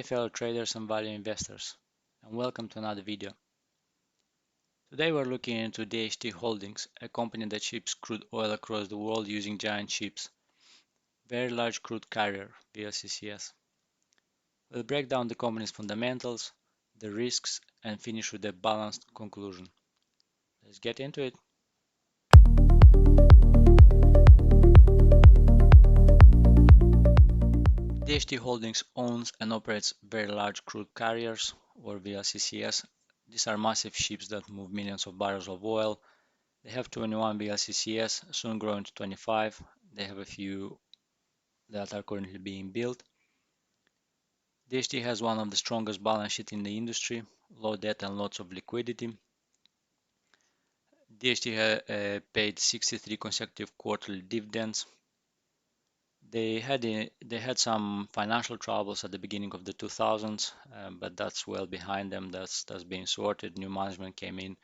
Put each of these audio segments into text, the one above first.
day, fellow traders and value investors, and welcome to another video. Today we're looking into DHT Holdings, a company that ships crude oil across the world using giant ships, very large crude carrier, VLCCs. We'll break down the company's fundamentals, the risks, and finish with a balanced conclusion. Let's get into it. DHT Holdings owns and operates very large crude carriers, or VLCCs. These are massive ships that move millions of barrels of oil. They have 21 VLCCs, soon growing to 25. They have a few that are currently being built. DHT has one of the strongest balance sheets in the industry, low debt and lots of liquidity. DHT paid 63 consecutive quarterly dividends. They had some financial troubles at the beginning of the 2000s, but that's well behind them. That's being sorted. New management came in.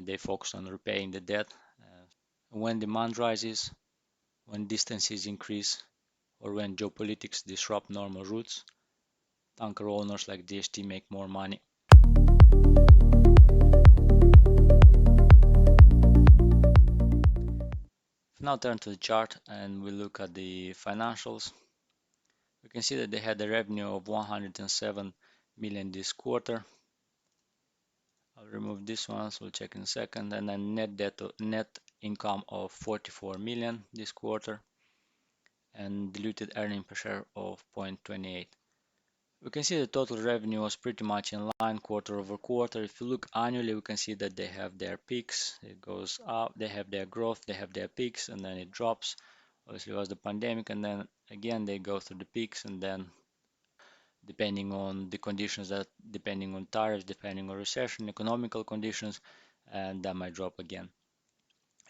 They focused on repaying the debt. When demand rises, when distances increase, or when geopolitics disrupt normal routes, tanker owners like DHT make more money. Now turn to the chart and we look at the financials. We can see that they had a revenue of 107 million this quarter. I'll remove this one, so we'll check in a second. And then net income of 44 million this quarter, and diluted earning per share of 0.28. We can see the total revenue was pretty much in line quarter over quarter. If you look annually, we can see that they have their peaks. It goes up, they have their growth, they have their peaks, and then it drops. Obviously, it was the pandemic, and then again they go through the peaks, and then depending on the conditions, depending on tariffs, depending on recession, economical conditions, and that might drop again.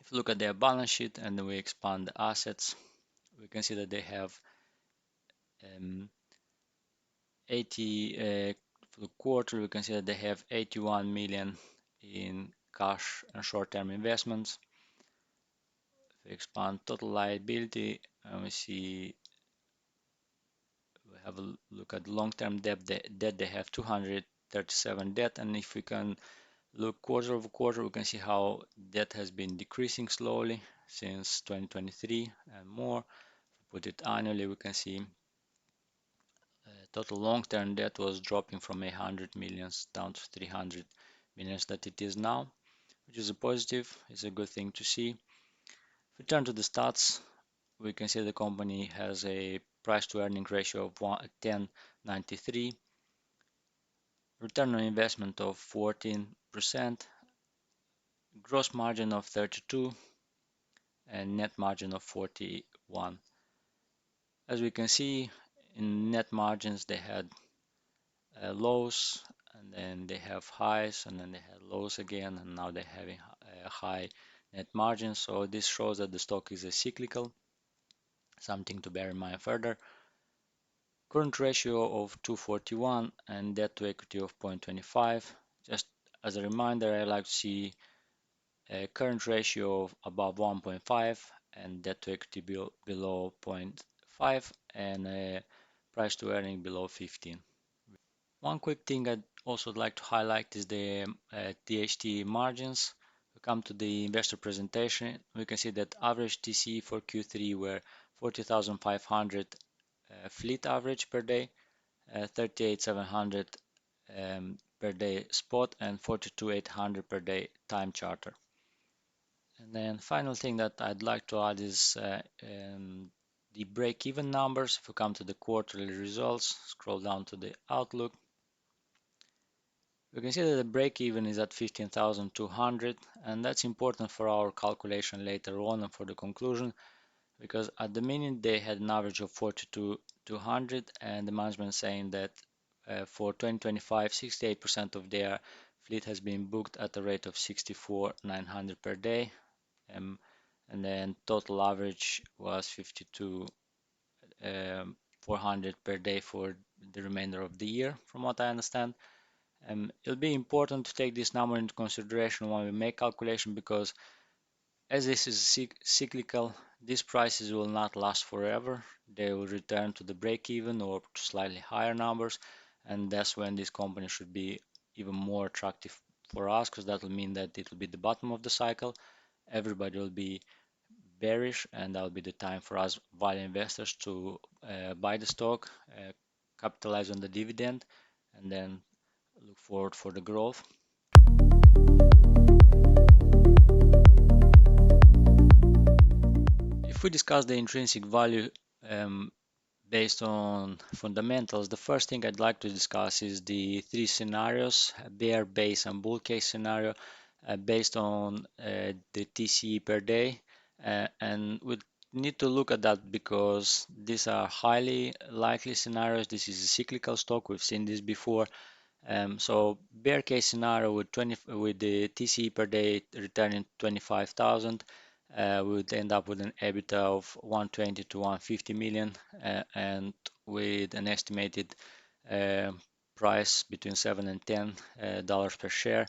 If you look at their balance sheet and then we expand the assets, we can see that they have 80 for the quarter. We can see that they have 81 million in cash and short-term investments. If we expand total liability, and we see we have a look at long-term debt. They have 237 debt, and if we can look quarter over quarter, we can see how debt has been decreasing slowly since 2023 and more. If we put it annually, we can see total long-term debt was dropping from 800 millions down to 300 millions that it is now, which is a positive. It's a good thing to see. If we turn to the stats, we can see the company has a price to earning ratio of 10.93, return on investment of 14%, gross margin of 32, and net margin of 41. As we can see, in net margins they had lows, and then they have highs, and then they had lows again, and now they're having a high net margin. So this shows that the stock is a cyclical, something to bear in mind further. Current ratio of 241 and debt to equity of 0.25. Just as a reminder, I like to see a current ratio of above 1.5 and debt to equity below 0.5 and a price to earning below 15. One quick thing I'd also like to highlight is the DHT margins. We come to the investor presentation. We can see that average TCE for Q3 were 40,500 fleet average per day, 38,700 per day spot, and 42,800 per day time charter. And then final thing that I'd like to add is the break-even numbers. If we come to the quarterly results, scroll down to the outlook, we can see that the break-even is at 15,200, and that's important for our calculation later on and for the conclusion, because at the minute they had an average of 42,200, and the management saying that for 2025, 68% of their fleet has been booked at a rate of 64,900 per day, and then total average was 52,400 per day for the remainder of the year, from what I understand. It'll be important to take this number into consideration when we make calculation, because as this is cyclical, these prices will not last forever. They will return to the break-even or to slightly higher numbers, and that's when this company should be even more attractive for us, because that will mean that it will be the bottom of the cycle. Everybody will be bearish, and that'll be the time for us value investors to buy the stock, capitalize on the dividend, and then look forward for the growth. If we discuss the intrinsic value based on fundamentals, the first thing I'd like to discuss is the three scenarios: bear, base, and bull case scenario, based on the TCE per day. And we need to look at that because these are highly likely scenarios. This is a cyclical stock. We've seen this before. So bear case scenario with the TCE per day returning 25,000, we would end up with an EBITDA of 120 to 150 million, and with an estimated uh, price between 7 and 10 dollars per share.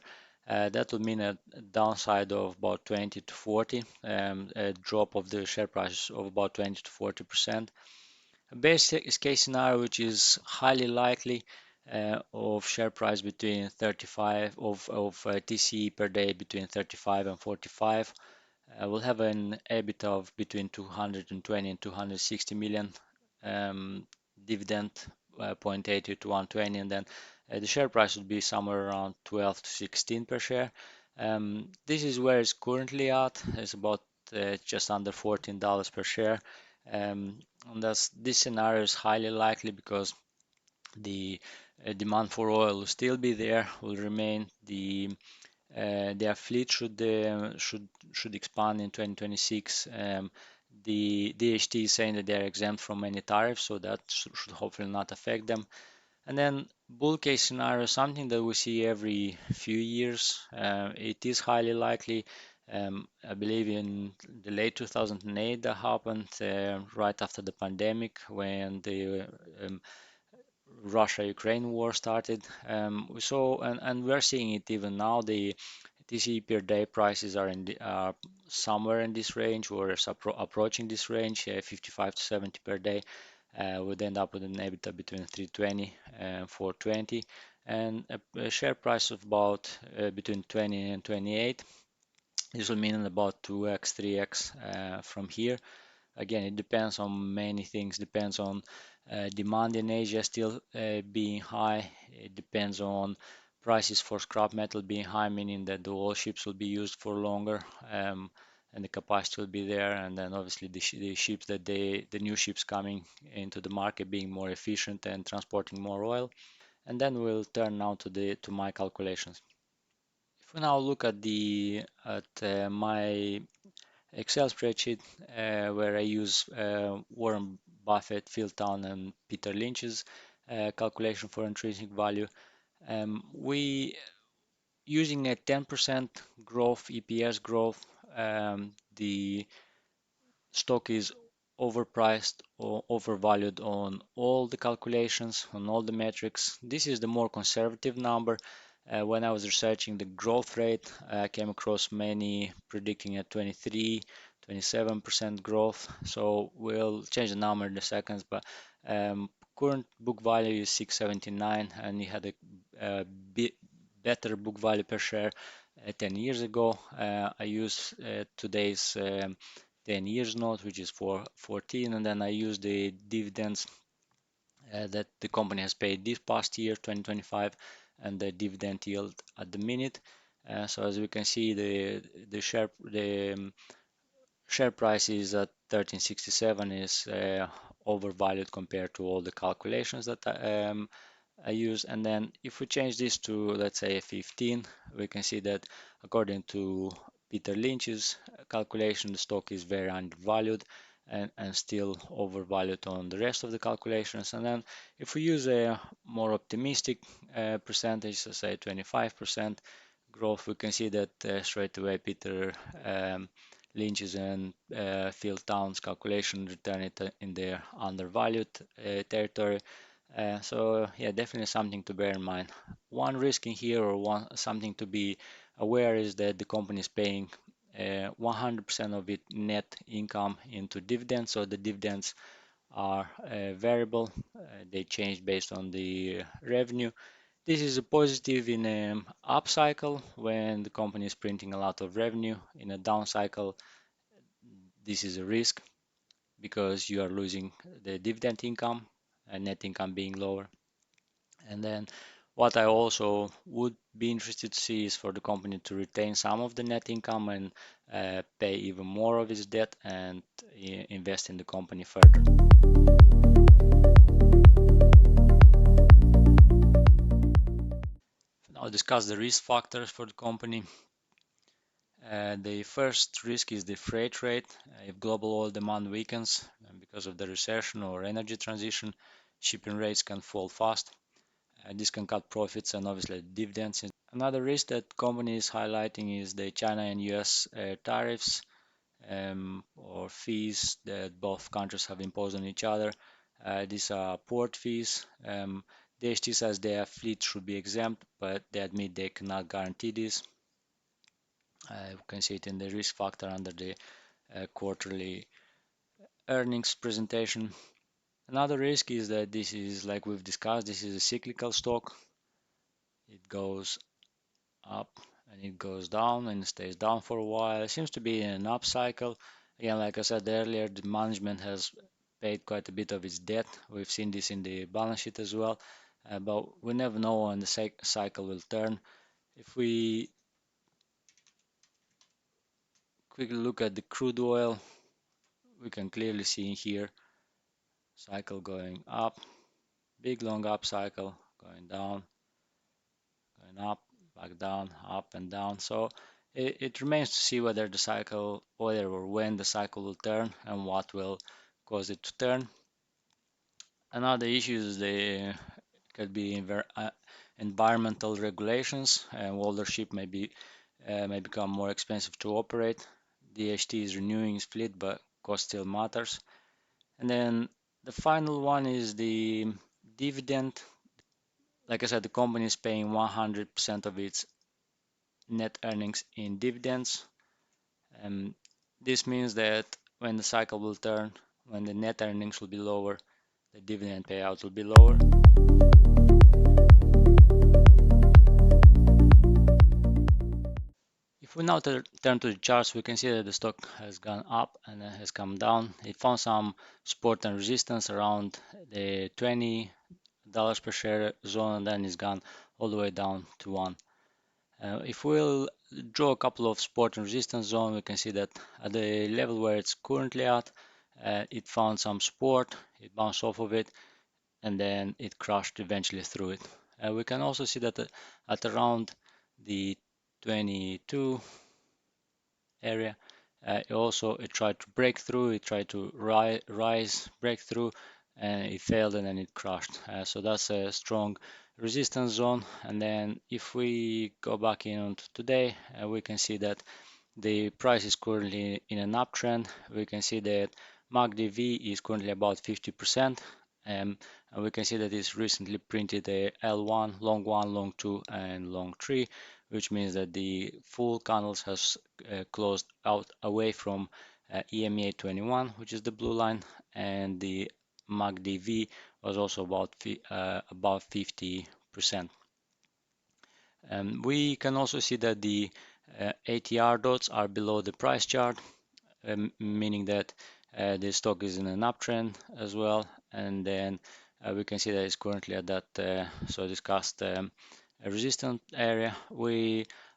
That would mean a downside of about 20 to 40, a drop of the share price of about 20 to 40%. A base case scenario, which is highly likely, of share price between 35 of TCE per day between 35 and 45. We'll have an EBIT of between 220 and 260 million, dividend 0.80 to 120, and then the share price would be somewhere around 12 to 16 per share. This is where it's currently at. It's about just under $14 per share. And this scenario is highly likely because the demand for oil will still be there, will remain. Their fleet should expand in 2026. The DHT is saying that they are exempt from any tariffs, so that should hopefully not affect them. And then bull case scenario, something that we see every few years. It is highly likely. I believe in the late 2008 that happened, right after the pandemic, when the Russia-Ukraine war started. We saw, and we're seeing it even now. The TCE per day prices are somewhere in this range, or approaching this range, 55 to 70 per day. Would end up with an EBITDA between 320 and 420, and a share price of about between 20 and 28. This will mean about 2x, 3x from here. Again, it depends on many things. Depends on demand in Asia still being high. It depends on prices for scrap metal being high, meaning that the oil ships will be used for longer, and the capacity will be there. And then obviously the ships the new ships coming into the market being more efficient and transporting more oil. And then we'll turn now to my calculations. If we now look at my Excel spreadsheet, where I use Warren Buffett, Phil Town, and Peter Lynch's calculation for intrinsic value. We using a 10% growth, EPS growth. The stock is overpriced or overvalued on all the calculations, on all the metrics. This is the more conservative number. When I was researching the growth rate, I came across many predicting a 23, 27% growth. So we'll change the number in a second, but current book value is 679, and you had a bit better book value per share 10 years ago. I use today's 10 years note, which is for 14, and then I use the dividends that the company has paid this past year, 2025, and the dividend yield at the minute. So as we can see, the share price is at 1367, is overvalued compared to all the calculations that I use. And then if we change this to, let's say, 15, we can see that according to Peter Lynch's calculation, the stock is very undervalued and still overvalued on the rest of the calculations. And then if we use a more optimistic percentage, so say 25% growth, we can see that straight away Peter Lynch's and Phil Town's calculation return it in their undervalued territory. So yeah, definitely something to bear in mind. One risk in here, or something to be aware, is that the company is paying 100% of its net income into dividends. So the dividends are variable. They change based on the revenue. This is a positive in an up cycle when the company is printing a lot of revenue. In a down cycle, this is a risk because you are losing the dividend income and net income being lower. And then what I also would be interested to see is for the company to retain some of the net income and pay even more of its debt and invest in the company further. Now discuss the risk factors for the company. The first risk is the freight rate. If global oil demand weakens because of the recession or energy transition, shipping rates can fall fast. This can cut profits and obviously dividends. Another risk that company is highlighting is the China and US tariffs or fees that both countries have imposed on each other. These are port fees. DHT says their fleet should be exempt, but they admit they cannot guarantee this. You can see it in the risk factor under the quarterly earnings presentation. Another risk is that this is, like we've discussed, this is a cyclical stock. It goes up and it goes down and stays down for a while. It seems to be in an up cycle. Again, like I said earlier, the management has paid quite a bit of its debt. We've seen this in the balance sheet as well, but we never know when the cycle will turn. If we quickly look at the crude oil, we can clearly see here cycle going up, big long up cycle, going down, going up, back down, up and down. So it remains to see whether the cycle, whether or when the cycle will turn and what will cause it to turn. Another issue is the could be environmental regulations, and older ship may become more expensive to operate. DHT is renewing its fleet, but cost still matters. And then the final one is the dividend. Like I said, the company is paying 100% of its net earnings in dividends. This means that when the cycle will turn, when the net earnings will be lower, the dividend payout will be lower. If we now turn to the charts, we can see that the stock has gone up and then has come down. It found some support and resistance around the $20 per share zone, and then it's gone all the way down to 1. If we'll draw a couple of support and resistance zones, we can see that at the level where it's currently at, it found some support, it bounced off of it, and then it crashed eventually through it. We can also see that at around the 22 area, it tried to break through, it tried to rise, break through, and it failed and then it crashed. So that's a strong resistance zone. And then if we go back in today, we can see that the price is currently in an uptrend. We can see that MACD is currently about 50%. And we can see that it's recently printed a L1, long 2, and long 3, which means that the full candles has closed out away from EMA 21, which is the blue line, and the MACD was also about 50%. We can also see that the ATR dots are below the price chart, meaning that the stock is in an uptrend as well. And then we can see that it's currently at that so discussed resistance area.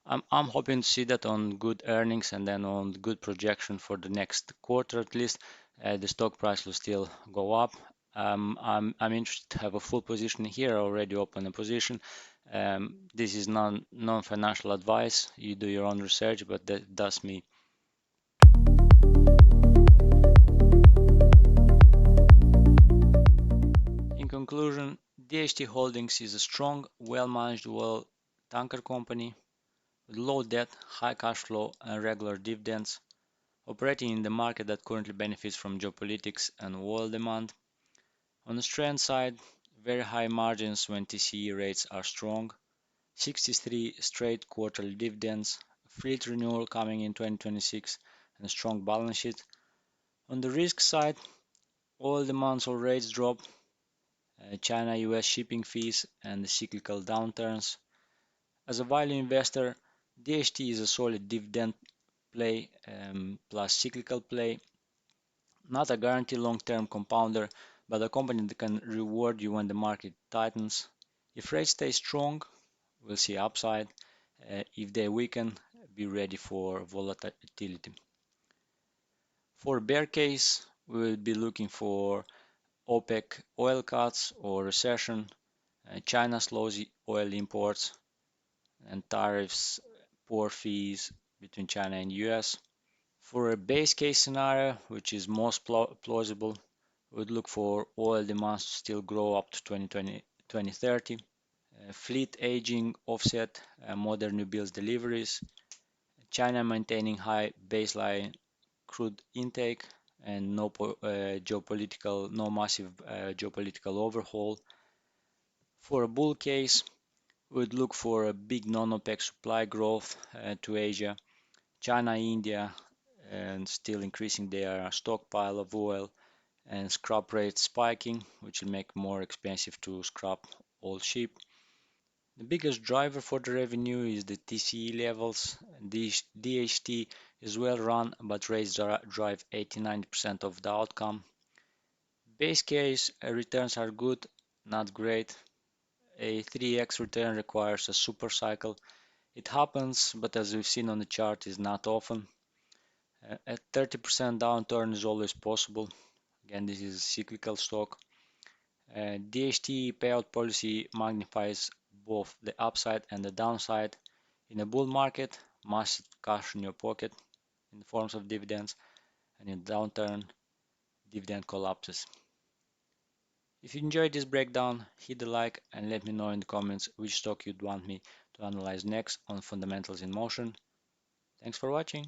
I'm hoping to see that on good earnings and then on good projection for the next quarter at least. The stock price will still go up. I'm interested to have a full position here. I already opened a position. This is non-financial advice. You do your own research, but that's me. In conclusion, DHT Holdings is a strong, well-managed oil tanker company with low debt, high cash flow, and regular dividends, operating in the market that currently benefits from geopolitics and oil demand. On the strength side, very high margins when TCE rates are strong, 63 straight quarterly dividends, fleet renewal coming in 2026, and a strong balance sheet. On the risk side, Oil demand or rates drop, China-US shipping fees, and the cyclical downturns. As a value investor, DHT is a solid dividend play plus cyclical play, not a guaranteed long-term compounder, but a company that can reward you when the market tightens. If rates stay strong, we'll see upside. If they weaken, be ready for volatility. For bear case, we will be looking for OPEC oil cuts or recession, China slows oil imports, and tariffs, poor fees between China and US. For a base case scenario, which is most plausible, we would look for oil demand to still grow up to 2030, fleet aging offset modern new builds deliveries, China maintaining high baseline crude intake, and no massive geopolitical overhaul. For a bull case, we would look for a big non-OPEC supply growth to Asia, China, India, and still increasing their stockpile of oil, and scrap rates spiking, which will make more expensive to scrap old ship. The biggest driver for the revenue is the TCE levels. DHT is well run, but rates drive 80-90% of the outcome. Base case returns are good, not great. A 3x return requires a super cycle. It happens, but as we've seen on the chart, is not often. A 30% downturn is always possible. Again, this is a cyclical stock. DHT payout policy magnifies both the upside and the downside. In a bull market, massive cash in your pocket in the forms of dividends, and in downturn, dividend collapses. If you enjoyed this breakdown, hit the like and let me know in the comments which stock you'd want me to analyze next on Fundamentals in Motion. Thanks for watching.